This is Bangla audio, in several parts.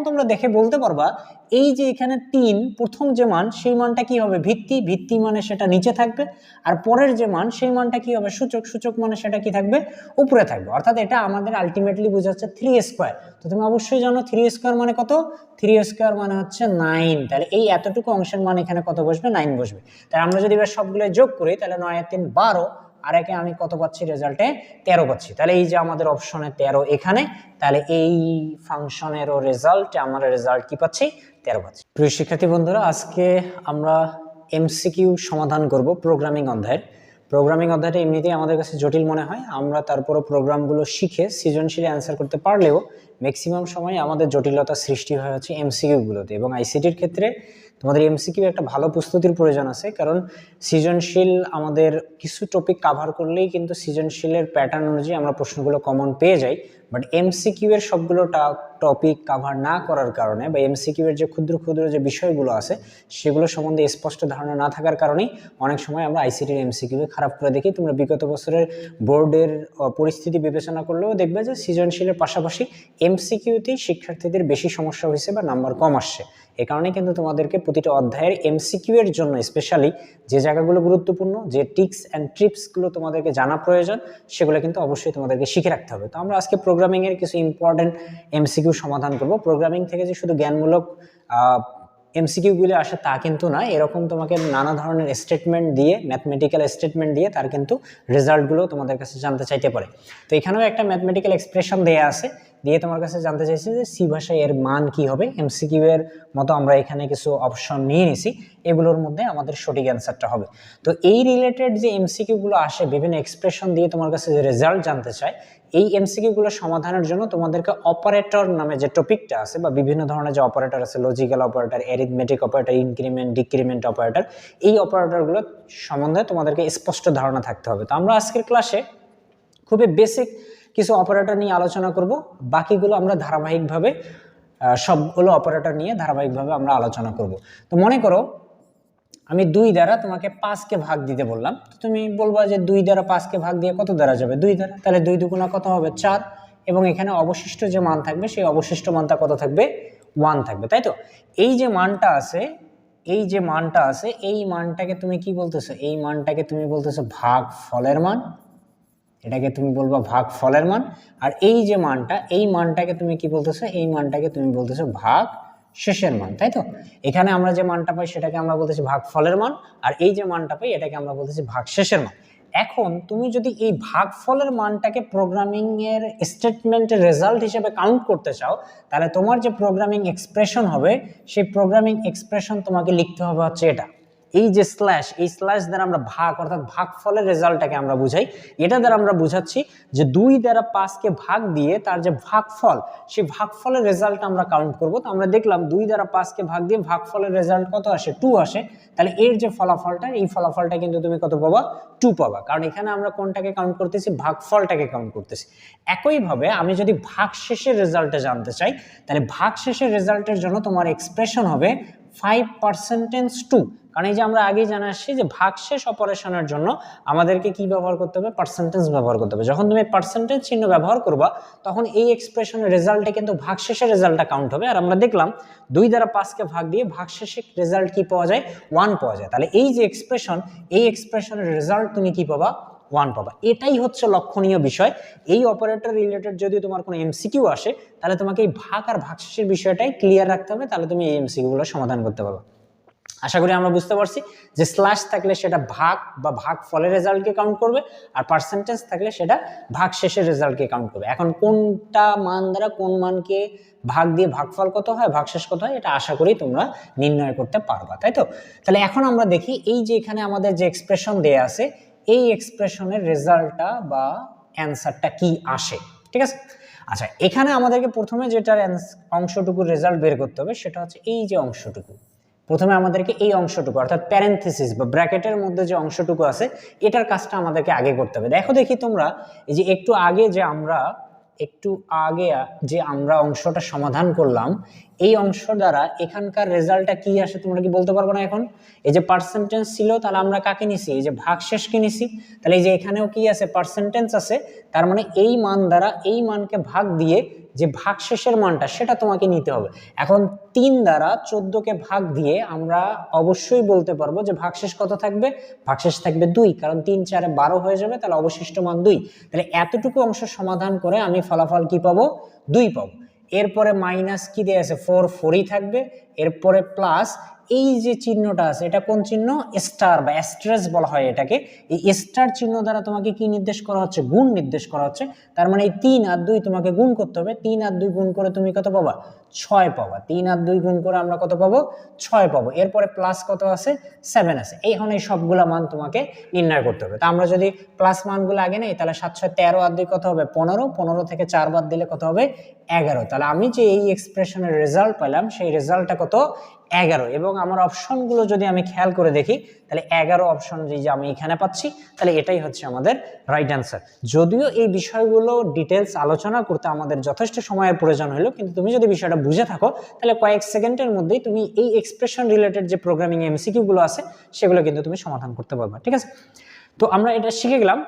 তোমরা দেখে বলতে পারবা এই যে এখানে 3 প্রথম যে মান সেই মানটা কি হবে ভিত্তি, ভিত্তি মানে সেটা নিচে থাকবে, আর পরের যে মান সেই মানটা কি হবে সূচক, সূচক মানে সেটা কি থাকবে উপরে থাকবে। অর্থাৎ এটা আমাদের আলটিমেটলি বোঝাচ্ছে 3 স্কয়ার। তো তুমি অবশ্যই জানো 3 স্কয়ার মানে কত, 3 স্কয়ার মানে হচ্ছে 9। তাহলে এই এতটুকু অংশের মান এখানে কত বসবে 9 বসবে। তাই আমরা যদি এবার সবগুলো যোগ করি তাহলে 9 আর 3 12, আর একে আমি কত পাচ্ছি রেজাল্টে 13 পাচ্ছি। তাহলে এই যে আমাদের অপশনে 13 এখানে, তাহলে এই ফাংশনেরও রেজাল্ট আমরা রেজাল্ট কি পাচ্ছি 13 পাচ্ছি। প্রিয় শিক্ষার্থী বন্ধুরা, আজকে আমরা এমসিকিউ সমাধান করব প্রোগ্রামিং অধ্যায়ের। প্রোগ্রামিং অধ্যায়টা এমনিতেই আমাদের কাছে জটিল মনে হয়, আমরা তারপরও প্রোগ্রামগুলো শিখে সৃজনশীল অ্যান্সার করতে পারলেও ম্যাক্সিমাম সময় আমাদের জটিলতা সৃষ্টি হয় হচ্ছে এমসিকিউগুলোতে। এবং আইসিটির ক্ষেত্রে তোমাদের এমসিকিউ একটা ভালো প্রস্তুতির প্রয়োজন আছে, কারণ সৃজনশীল আমাদের কিছু টপিক কাভার করলেই কিন্তু সৃজনশীলের প্যাটার্ন অনুযায়ী আমরা প্রশ্নগুলো কমন পেয়ে যাই। বাট এমসিকিউ এর সবগুলো টপিক কাভার না করার কারণে বা এমসিকিউ এর যে ক্ষুদ্র ক্ষুদ্র যে বিষয়গুলো আছে সেগুলো সম্বন্ধে স্পষ্ট ধারণা না থাকার কারণেই অনেক সময় আমরা আইসিটির এমসিকিউ খারাপ করে দেখি। তোমরা বিগত বছরের বোর্ডের পরিস্থিতি বিবেচনা করলেও দেখবে যে সৃজনশীলের পাশাপাশি এমসিকিউতেই শিক্ষার্থীদের বেশি সমস্যা হয়েছে বা নাম্বার কম আসছে। এ কারণে কিন্তু তোমাদেরকে প্রতিটা অধ্যায়ের এমসিকিউ এর জন্য স্পেশালি যে জায়গাগুলো গুরুত্বপূর্ণ, যে টিপস অ্যান্ড ট্রিপসগুলো তোমাদেরকে জানা প্রয়োজন, সেগুলো কিন্তু অবশ্যই তোমাদেরকে শিখে রাখতে হবে। তো আমরা আজকে প্রোগ্রামিং এর কিছু ইম্পর্টেন্ট এমসিকিউ সমাধান করব। প্রোগ্রামিং থেকে যে শুধু জ্ঞানমূলক এমসিকিউগুলো আসে তা কিন্তু না, এরকম তোমাকে নানা ধরনের স্টেটমেন্ট দিয়ে, ম্যাথমেটিক্যাল স্টেটমেন্ট দিয়ে তার কিন্তু রেজাল্টগুলো তোমাদের কাছে জানতে চাইতে পারে। তো এখানেও একটা ম্যাথমেটিক্যাল এক্সপ্রেশন দেয়া আছে, দিয়ে তোমার কাছে জানতে চাইছে যে সি ভাষায় এর মান কি হবে। এমসিকিউ এর মতো আমরা এখানে কিছু অপশন নিয়ে নিছি, এগুলোর মধ্যে আমাদের সঠিক অ্যান্সারটা হবে। তো এই রিলেটেড যে এমসিকিউগুলো আসে বিভিন্ন এক্সপ্রেশন দিয়ে তোমার কাছে যে রেজাল্ট জানতে চায়, এই এমসিকিউগুলো সমাধানের জন্য তোমাদেরকে অপারেটর নামে যে টপিকটা আছে বা বিভিন্ন ধরনের যে অপারেটর আছে, logical operator, arithmetic operator, increment decrement operator, এই অপারেটরগুলো সম্বন্ধে তোমাদেরকে স্পষ্ট ধারণা থাকতে হবে। তো আমরা আজকের ক্লাসে খুবই বেসিক কিছু অপারেটর নিয়ে আলোচনা করব, বাকিগুলো আমরা ধারাবাহিকভাবে সবগুলো অপারেটর নিয়ে ধারাবাহিকভাবে আমরা আলোচনা করব। তো মনে করো আমি 2 দ্বারা তোমাকে 5কে ভাগ দিতে বললাম, তো তুমি বলবা যে 2 দ্বারা 5কে ভাগ দিয়ে কত দ্বারা যাবে 2 দ্বারা, তাহলে 2 দুগুণা কত হবে 4, এবং এখানে অবশিষ্ট যে মান থাকবে সেই অবশিষ্ট মানটা কত থাকবে 1 থাকবে, তাই তো? এই যে মানটা আছে, এই যে মানটা আছে, এই মানটাকে তুমি কি বলতেছো, এই মানটাকে তুমি বলতেছো ভাগ ফলের মান, এটাকে তুমি বলবা ভাগ ফলের মান। আর এই যে মানটা, এই মানটাকে তুমি কি বলতেছো, এই মানটাকে তুমি বলতেছো ভাগ শেষের মান, তাই তো? এখানে আমরা যে মানটা পাই সেটাকে আমরা বলতেছি ভাগ ফলের মান, আর এই যে মানটা পাই এটাকে আমরা বলতেছি ভাগ শেষের মান। এখন তুমি যদি এই ভাগফলের মানটাকে প্রোগ্রামিং এর স্টেটমেন্টের রেজাল্ট হিসেবে কাউন্ট করতে চাও, তাহলে তোমার যে প্রোগ্রামিং এক্সপ্রেশন হবে সেই প্রোগ্রামিং এক্সপ্রেশন তোমাকে লিখতে হবে হচ্ছে এটা, এই যে স্ল্যাশ, এই স্ল্যাশ দ্বারা আমরা ভাগ অর্থাৎ ভাগফলের রেজাল্টটাকে আমরা বুঝাই। এটা দ্বারা আমরা বুঝাচ্ছি যে 2 দ্বারা 5কে ভাগ দিয়ে তার যে ভাগফল, সেই ভাগফলের রেজাল্ট আমরা কাউন্ট করব। তো আমরা দেখলাম 2 দ্বারা 5কে ভাগ দিয়ে ভাগফলের রেজাল্ট কত আসে 2 আসে, তাহলে এর যে ফলাফলটা, এই ফলাফলটা কিন্তু তুমি কত পাবা 2 পাবা, কারণ এখানে আমরা কোনটাকে কাউন্ট করতেছি ভাগফলটাকে কাউন্ট করতেছি। একইভাবে আমি যদি ভাগশেষের রেজাল্টটা জানতে চাই, তাহলে ভাগশেষের রেজাল্টের জন্য তোমার এক্সপ্রেশন হবে 5%2, কারণ এই যে আমরা আগেই জানা আসছি যে ভাগশেষ অপারেশনের জন্য আমাদেরকে কি ব্যবহার করতে হবে, পার্সেন্টেজ ব্যবহার করতে হবে। যখন তুমি পার্সেন্টেজ চিহ্ন ব্যবহার করবা তখন এই এক্সপ্রেশনের রেজাল্টে কিন্তু ভাগশেষের রেজাল্টটা কাউন্ট হবে। আর আমরা দেখলাম 2 দ্বারা 5কে ভাগ দিয়ে ভাগশেষের রেজাল্ট কি পাওয়া যায় 1 পাওয়া যায়, তাহলে এই যে এক্সপ্রেশন, এই এক্সপ্রেশনের রেজাল্ট তুমি কি পাবা 1 পাবা। এটাই হচ্ছে লক্ষণীয় বিষয়। এই অপারেটর রিলেটেড যদি তোমার কোনো এমসিকিউ আসে তাহলে তোমাকে এই ভাগ আর ভাগশেষের বিষয়টাই ক্লিয়ার রাখতে হবে, তাহলে তুমি এই এমসিকিউগুলো সমাধান করতে পারবে। আশা করি আমরা বুঝতে পারছি যে স্ল্যাশ থাকলে সেটা ভাগ বা ভাগ ফলের রেজাল্টকে কাউন্ট করবে, আর পার্সেন্টেজ থাকলে সেটা ভাগ শেষের রেজাল্টকে কাউন্ট করবে। এখন কোনটা মান দ্বারা কোন মানকে ভাগ দিয়ে ভাগফল কত হয়, ভাগশেষ কত হয়, এটা আশা করি তোমরা নির্ণয় করতে পারবা, তাই তো? তাহলে এখন আমরা দেখি এই যে এখানে আমাদের যে এক্সপ্রেশন দেয়া আছে, এই এক্সপ্রেশনের রেজাল্টটা বা অ্যান্সারটা কি আসে, ঠিক আছে? আচ্ছা, এখানে আমাদেরকে প্রথমে যেটার অংশটুকুর রেজাল্ট বের করতে হবে সেটা হচ্ছে এই যে অংশটুকু। প্রথমে আমাদেরকে এই অংশটুকু অর্থাৎ প্যারেনথেসিস বা ব্র্যাকেটের মধ্যে যে অংশটুকু আছে এটার কাজটা আমাদেরকে আগে করতে হবে। দেখি তোমরা এই যে একটু আগে যে আমরা অংশটা সমাধান করলাম, এই অংশ দ্বারা এখানকার রেজাল্টটা কি আসে তোমরা কি বলতে পারবো না? এখন এই যে পার্সেন্টেজ ছিল, তাহলে আমরা কাকে নিছি, এই যে ভাগশেষকে নিছি, তাহলে এই যে এখানেও কি আছে পার্সেন্টেজ আছে, তার মানে এই মান দ্বারা এই মানকে ভাগ দিয়ে যে ভাগশেষের মানটা সেটা তোমাকে নিতে হবে। এখন 3 দ্বারা 14কে ভাগ দিয়ে আমরা অবশ্যই বলতে পারবো যে ভাগশেষ কত থাকবে, ভাগশেষ থাকবে 2, কারণ 3 4 এ 12 হয়ে যাবে, তাহলে অবশিষ্ট মান 2। তাহলে এতটুকু অংশ সমাধান করে আমি ফলাফল কি পাবো, 2 পাবো। এরপরে মাইনাস কি দেয়া আছে, 4 4ই থাকবে, এরপরে প্লাস এই যে চিহ্নটা আছে এটা কোন চিহ্ন, স্টার বা অ্যাস্টেরিস্ক বলা হয় এটাকে। এই স্টার চিহ্ন দ্বারা তোমাকে কি নির্দেশ করা হচ্ছে, গুণ নির্দেশ করা হচ্ছে। তার মানে এই 3 আর 2 তোমাকে গুণ করতে হবে, 3 আর 2 গুণ করে তুমি কত পাবা, 6 পাবা। 3 আর 2 গুণ করে আমরা কত পাবো, 6 পাবো। এরপরে প্লাস কত আছে, 7 আছে। এখন এই সবগুলা মান তোমাকে নির্ণয় করতে হবে। তা আমরা যদি প্লাস মানগুলো আগে নেই, তাহলে 7 6 13 আর 2 কত হবে, 15, 15 থেকে 4 বাদ দিলে কত হবে, 11। তাহলে আমি যে এই এক্সপ্রেশনের রেজাল্ট পেলাম সেই রেজাল্টটা কত, 11। এবং আমার অপশনগুলো যদি আমি খেয়াল করে দেখি, তাহলে 11 অপশন যে আমি এখানে পাচ্ছি, তাহলে এটাই হচ্ছে আমাদের রাইট অ্যান্সার। যদিও এই বিষয়গুলো ডিটেলস আলোচনা করতে আমাদের যথেষ্ট সময়ের প্রয়োজন হলো, কিন্তু তুমি যদি বিষয়টা বুঝে থাকো তাহলে কয়েক সেকেন্ডের মধ্যেই তুমি এই এক্সপ্রেশন রিলেটেড যে প্রোগ্রামিং এমসিকিউ গুলো আছে সেগুলো কিন্তু তুমি সমাধান করতে পারবে। ঠিক আছে, তো আমরা এটা শিখে গেলাম।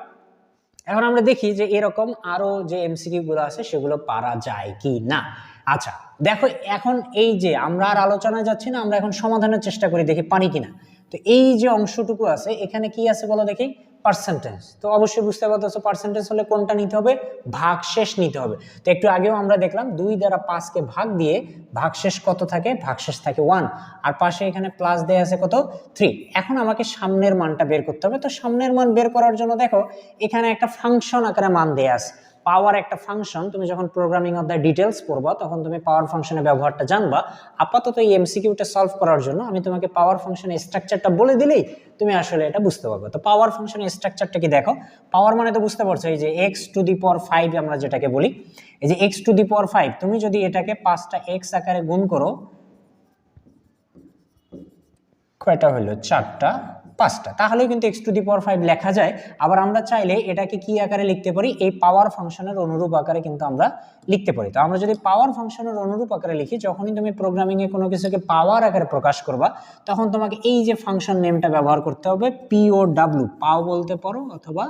এখন আমরা দেখি যে এরকম আরো যে এমসিকিউ গুলো আছে সেগুলো পারা যায় কি না। আচ্ছা দেখো, এখন এই যে আমরা আর আলোচনায় যাচ্ছি না, আমরা এখন সমাধানের চেষ্টা করি, দেখি পারি কিনা। তো এই যে অংশটুকু আছে এখানে কি আছে বলো দেখি, পার্সেন্টেজ। তো অবশ্যই বুঝতে পারতেছো পার্সেন্টেজ হলে কোনটা নিতে হবে, ভাগশেষ নিতে হবে। তো একটু আগেও আমরা দেখলাম 2 দ্বারা 5কে ভাগ দিয়ে ভাগশেষ কত থাকে, ভাগশেষ থাকে 1, আর পাশে এখানে প্লাস দেয়া আছে কত, 3। এখন আমাকে সামনের মানটা বের করতে হবে। তো সামনের মান বের করার জন্য দেখো এখানে একটা ফাংশন আকারে মান দেয়া আছে, পাওয়ার একটা ফাংশন। তুমি যখন প্রোগ্রামিং অফ দ্য ডিটেলস পড়বা তখন তুমি পাওয়ার ফাংশনের ব্যবহারটা জানবা। আপাতত এই এমসিকিউটা সলভ করার জন্য আমি তোমাকে পাওয়ার ফাংশনের স্ট্রাকচারটা বলে দিলেই তুমি আসলে এটা বুঝতে পারবে। তো পাওয়ার ফাংশনের স্ট্রাকচারটা কি দেখো, পাওয়ার মানে তো বুঝতে পারছো এই যে x⁵ আমরা যেটাকে বলি, এই যে x⁵ তুমি যদি এটাকে 5টা x আকারে গুণ করো, কয়টা হলো, 4টা 5টা, তাহলেও কিন্তু x⁵ লেখা যায়। আবার আমরা চাইলে এটাকে কি আকারে লিখতে পারি, এই পাওয়ার ফাংশনের অনুরূপ আকারে কিন্তু আমরা লিখতে পারি। তো আমরা যদি পাওয়ার ফাংশনের অনুরূপ আকারে লিখি, যখনই তুমি প্রোগ্রামিং এ কোনো কিছুকে পাওয়ার আকারে প্রকাশ করবা তখন তোমাকে এই যে ফাংশন নেমটা ব্যবহার করতে হবে, POW, পাও বলতে পারো অথবা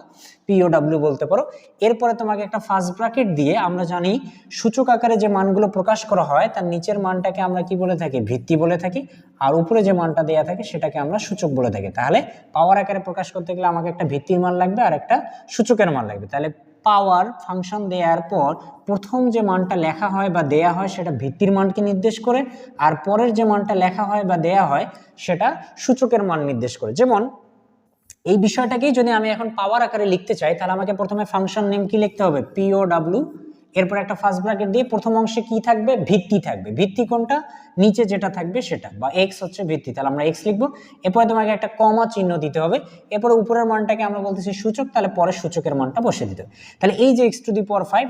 POW বলতে পারো। এরপরে তোমাকে একটা ফার্স্ট ব্র্যাকেট দিয়ে, আমরা জানি সূচক আকারে যে মানগুলো প্রকাশ করা হয় তার নিচের মানটাকে আমরা কি বলে থাকি, ভিত্তি বলে থাকি, আর উপরে যে মানটা দেয়া থাকে সেটাকে আমরা সূচক বলে থাকি। তাহলে পাওয়ার আকারে প্রকাশ করতে গেলে আমাকে একটা ভিত্তির মান লাগবে আর একটা সূচকের মান লাগবে। তাহলে পাওয়ার ফাংশন দেওয়ার পর প্রথম যে মানটা লেখা হয় বা দেয়া হয় সেটা ভিত্তির মানকে নির্দেশ করে, আর পরের যে মানটা লেখা হয় বা দেয়া হয় সেটা সূচকের মান নির্দেশ করে। যেমন এই বিষয়টাকেই যদি আমি এখন পাওয়ার আকারে লিখতে চাই, তাহলে আমাকে প্রথমে ফাংশন নেম কি লিখতে হবে, POW, এরপর একটা ফার্স্ট ব্র্যাকেট দিয়ে প্রথম অংশে কি থাকবে, ভিত্তি থাকবে। ভিত্তি কোনটা, নিচে যেটা থাকবে সেটা, বা এক্স হচ্ছে ভিত্তি, তাহলে আমরা এক্স লিখবো। এরপরে তোমাকে একটা কমা চিহ্ন দিতে হবে, এরপরে উপরের মানটাকে আমরা বলতেছি সূচক, তাহলে পরে সূচকের মানটা বসিয়ে দিতে হবে। তাহলে এই যে x⁵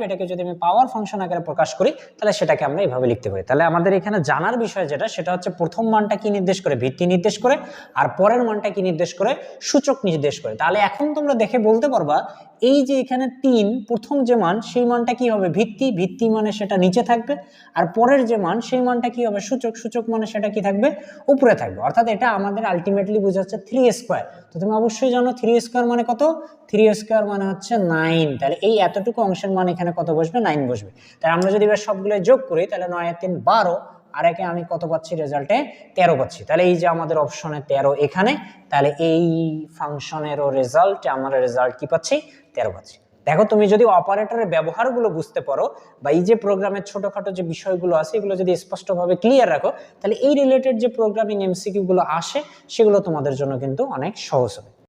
এটাকে যদি আমি পাওয়ার ফাংশন আকারে প্রকাশ করি তাহলে সেটাকে আমরা এইভাবে লিখতে পারি। তাহলে আমাদের এখানে জানার বিষয় যেটা, সেটা হচ্ছে প্রথম মানটা কি নির্দেশ করে, ভিত্তি নির্দেশ করে, আর পরের মানটা কি নির্দেশ করে, সূচক নির্দেশ করে। তাহলে এখন তোমরা দেখে বলতে পারবা এই যে এখানে 3, প্রথম যে মান সেই মানটা কি হবে, ভিত্তি, ভিত্তি মানে সেটা নিচে থাকবে, আর পরের যে মান সেই মানটা কি হবে, সূচক, সূচক মানে সেটা কি থাকবে, উপরে থাকবে। অর্থাৎ এটা আমাদের আলটিমেটলি বোঝাচ্ছে 3² তো তুমি অবশ্যই জানো 3² মানে কত, 3² মানে হচ্ছে 9। তাহলে এই এতটুকু অংশের মান এখানে কত বসবে, 9 বসবে। তাই আমরা যদি এবার সবগুলো যোগ করি তাহলে 9 আর 3 12, আর একে আমি কত পাচ্ছি, রেজাল্টে 13 পাচ্ছি। তাহলে এই যে আমাদের অপশনে 13 এখানে, তাহলে এই ফাংশনেরও রেজাল্টে আমরা রেজাল্ট কি পাচ্ছি, 13 পাচ্ছি। দেখো তুমি যদি অপারেটরের ব্যবহারগুলো বুঝতে পারো বা এই যে প্রোগ্রামের ছোটখাটো যে বিষয়গুলো আছে এগুলো যদি স্পষ্টভাবে ক্লিয়ার রাখো, তাহলে এই রিলেটেড যে প্রোগ্রামিং এমসিকিউ গুলো আসে সেগুলো তোমাদের জন্য কিন্তু অনেক সহজ হবে।